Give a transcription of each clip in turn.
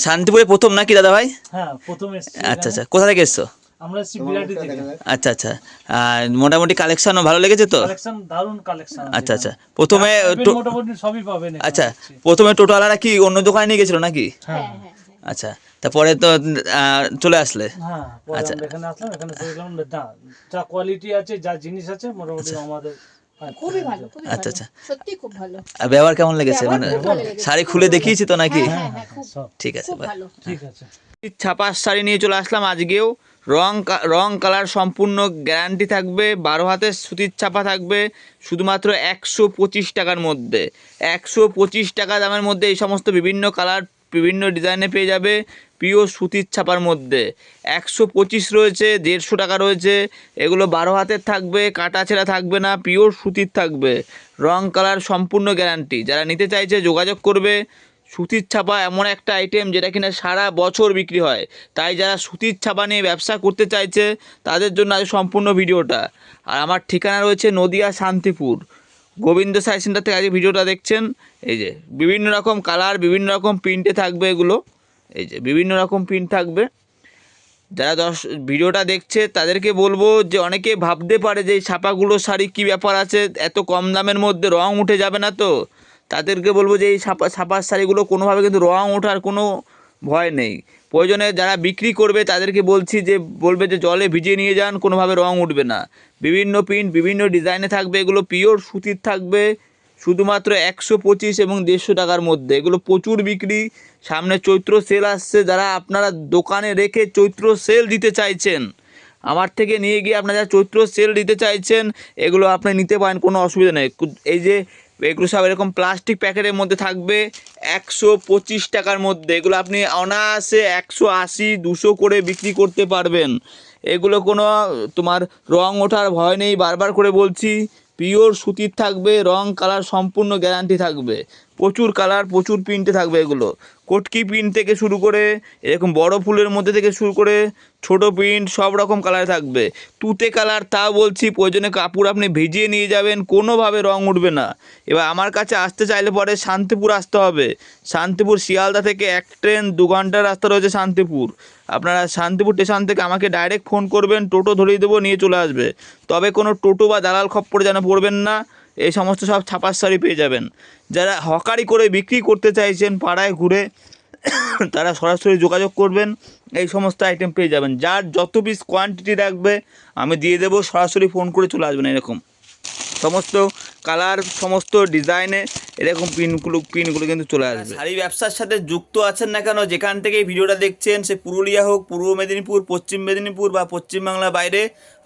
শান্তিপুরে প্রথম নাকি দাদা ভাই? হ্যাঁ, প্রথম এসেছি। আচ্ছা আচ্ছা, কোথা থেকে এসছো? আমরা এসেছি বিরাটি থেকে। আচ্ছা আচ্ছা, মোটামুটি কালেকশনও ভালো লেগেছে তো? কালেকশন দারুণ কালেকশন আছে। আচ্ছা আচ্ছা, প্রথমে মোটামুটি সবই পাবেন এখানে। আচ্ছা, প্রথমে টোটোওয়ালারা কি অন্য দোকানে নিয়ে গেছিল নাকি? হ্যাঁ আচ্ছা, তারপরে তো চলে আসলে? হ্যাঁ, পরে আচ্ছা আমরা এখানে আসলাম, এখানে দেখলাম না যা কোয়ালিটি আছে, যা জিনিস আছে মোটামুটি আমাদের খুবই ভালো, খুবই আচ্ছা ভালো, আচ্ছা, সত্যি খুব ভালো। আর ব্যবহার কেমন লেগেছে? ব্যবহার মানে খুব ভালো লেগেছে, শাড়ি খুব খুলে ভালো। দেখিয়েছি তো নাকি? হ্যাঁ হ্যাঁ, খুব ঠিক আছে, খুব বাই। ভালো। ঠিক আছে। ছাপার শাড়ি নিয়ে চলে আসলাম আজকেও। রং কালার সম্পূর্ণ গ্যারান্টি থাকবে, 12 হাতের সুতির ছাপা থাকবে, শুধুমাত্র 125 টাকার মধ্যে। 125 টাকা দামের মধ্যে এই সমস্ত বিভিন্ন কালার বিভিন্ন ডিজাইনে পেয়ে যাবে, পিওর সুতির ছাপার মধ্যে। 125 রয়েছে, 150 টাকা রয়েছে। এগুলো 12 হাতের থাকবে, কাটা ছেঁড়া থাকবে না, পিওর সুতির থাকবে, রং কালার সম্পূর্ণ গ্যারান্টি। যারা নিতে চাইছে যোগাযোগ করবে। সুতির ছাপা এমন একটা আইটেম যেটা কিনা সারা বছর বিক্রি হয়, তাই যারা সুতির ছাপা নিয়ে ব্যবসা করতে চাইছে তাদের জন্য আজ সম্পূর্ণ ভিডিওটা। আর আমার ঠিকানা রয়েছে নদিয়া শান্তিপুর, গোবিন্দ সাই সেন্টার থেকে আজকে ভিডিওটা দেখছেন। এই যে বিভিন্ন রকম কালার, বিভিন্ন রকম প্রিন্টে থাকবে এগুলো। এই যে বিভিন্ন রকম প্রিন্ট থাকবে। যারা ভিডিওটা দেখছে তাদেরকে বলবো যে অনেকে ভাবতে পারে যে এই ছাপাগুলো শাড়ি কী ব্যাপার আছে, এত কম দামের মধ্যে রং উঠে যাবে না তো? তাদেরকে বলবো যে এই ছাপার শাড়িগুলো কোনোভাবে কিন্তু রং ওঠার কোনো ভয় নেই। প্রয়োজনে যারা বিক্রি করবে তাদেরকে বলছি যে বলবে যে জলে ভিজিয়ে নিয়ে যান, কোনোভাবে রং উঠবে না। বিভিন্ন প্রিন্ট বিভিন্ন ডিজাইনে থাকবে, এগুলো পিওর সুতির থাকবে, শুধুমাত্র 125 এবং 150 টাকার মধ্যে। এগুলো প্রচুর বিক্রি। সামনে চৈত্র সেল আসছে, যারা আপনারা দোকানে রেখে চৈত্র সেল দিতে চাইছেন, আমার থেকে নিয়ে গিয়ে আপনারা যারা চৈত্র সেল দিতে চাইছেন, এগুলো আপনি নিতে পারেন, কোনো অসুবিধা নেই। এই যে এগুলো সব এরকম প্লাস্টিক প্যাকেটের মধ্যে থাকবে, 125 টাকার মধ্যে। এগুলো আপনি অনায়াসে 180 200 করে বিক্রি করতে পারবেন। এগুলো কোনো তোমার রং ওঠার ভয় নেই, বারবার করে বলছি। পিওর সুতির থাকবে, রং কালার সম্পূর্ণ গ্যারান্টি থাকবে, প্রচুর কালার প্রচুর প্রিন্টে থাকবে। এগুলো কটকি প্রিন্ট থেকে শুরু করে এরকম বড় ফুলের মধ্যে থেকে শুরু করে ছোট প্রিন্ট সব রকম কালার থাকবে। তুতে কালার, তাও বলছি প্রয়োজনে কাপড় আপনি ভিজিয়ে নিয়ে যাবেন, কোনোভাবে রং উঠবে না। এবার আমার কাছে আসতে চাইলে পরে শান্তিপুর আসতে হবে। শান্তিপুর শিয়ালদা থেকে 1 ট্রেন 2 ঘন্টার রাস্তা রয়েছে শান্তিপুর। আপনারা শান্তিপুর স্টেশন থেকে আমাকে ডাইরেক্ট ফোন করবেন, টোটো ধরিয়ে দেবো, নিয়ে চলে আসবে। তবে কোনো টোটো বা দালাল খপ্পরে যেন পড়বেন না। এই সমস্ত সব ছাপার শাড়ি পেয়ে যাবেন। যারা হকারি করে বিক্রি করতে চাইছেন পাড়ায় ঘুরে, তারা সরাসরি যোগাযোগ করবেন, এই সমস্ত আইটেম পেয়ে যাবেন। যার যত পিস কোয়ান্টিটি রাখবে আমি দিয়ে দেবো, সরাসরি ফোন করে চলে আসবেন। এরকম সমস্ত কালার সমস্ত ডিজাইনে এরকম পিনগুলো কিন্তু চলে আসবে। শাড়ি ব্যবসার সাথে যুক্ত আছেন না কেন, যেখান থেকে এই ভিডিওটা দেখছেন, সে পুরুলিয়া হোক, পূর্ব মেদিনীপুর, পশ্চিম মেদিনীপুর বা পশ্চিমবাংলার বাইরে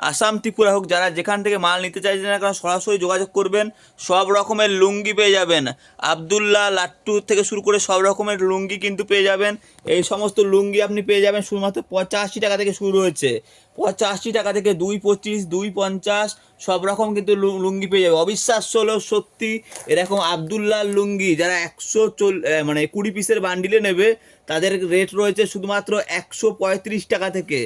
আসাম ত্রিপুরা হোক, যারা যেখান থেকে মাল নিতে চাইছেন না কেন সরাসরি যোগাযোগ করবেন। সব রকমের লুঙ্গি পেয়ে যাবেন, আবদুল্লাহ লাট্টু থেকে শুরু করে সব রকমের লুঙ্গি কিন্তু পেয়ে যাবেন। এই সমস্ত লুঙ্গি আপনি পেয়ে যাবেন শুধুমাত্র 85 টাকা থেকে শুরু হয়েছে। 85 টাকা থেকে 225 250 সব রকম কিন্তু লুঙ্গি পেয়ে যাবে। অবিশ্বাস্য হলেও সত্যি, এরকম আবদুল্লাহ লুঙ্গি যারা 20 পিসের বান্ডিলে নেবে তাদের রেট রয়েছে শুধুমাত্র 135 টাকা থেকে।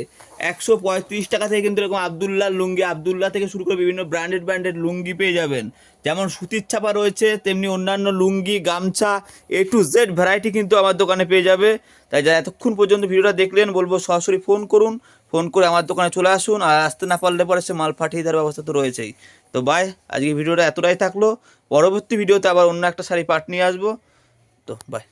135 টাকা থেকে কিন্তু এরকম আবদুল্লাহ লুঙ্গি, আবদুল্লাহ থেকে শুরু করে বিভিন্ন ব্র্যান্ডেড লুঙ্গি পেয়ে যাবেন। যেমন সুতির ছাপা রয়েছে, তেমনি অন্যান্য লুঙ্গি, গামছা, A to Z ভ্যারাইটি কিন্তু আমার দোকানে পেয়ে যাবে। তাই যারা এতক্ষণ পর্যন্ত ভিডিওটা দেখলেন, বলবো সরাসরি ফোন করুন, ফোন করে আমার দোকানে চলে আসুন। আর আসতে না পারলে পরে সে মাল পাঠিয়ে দেওয়ার ব্যবস্থা তো রয়েছেই। তো বাই, আজকে ভিডিওটা এতটাই থাকলো। পরবর্তী ভিডিওতে আবার অন্য একটা শাড়ি পার্ট নিয়ে আসবো। তো বাই।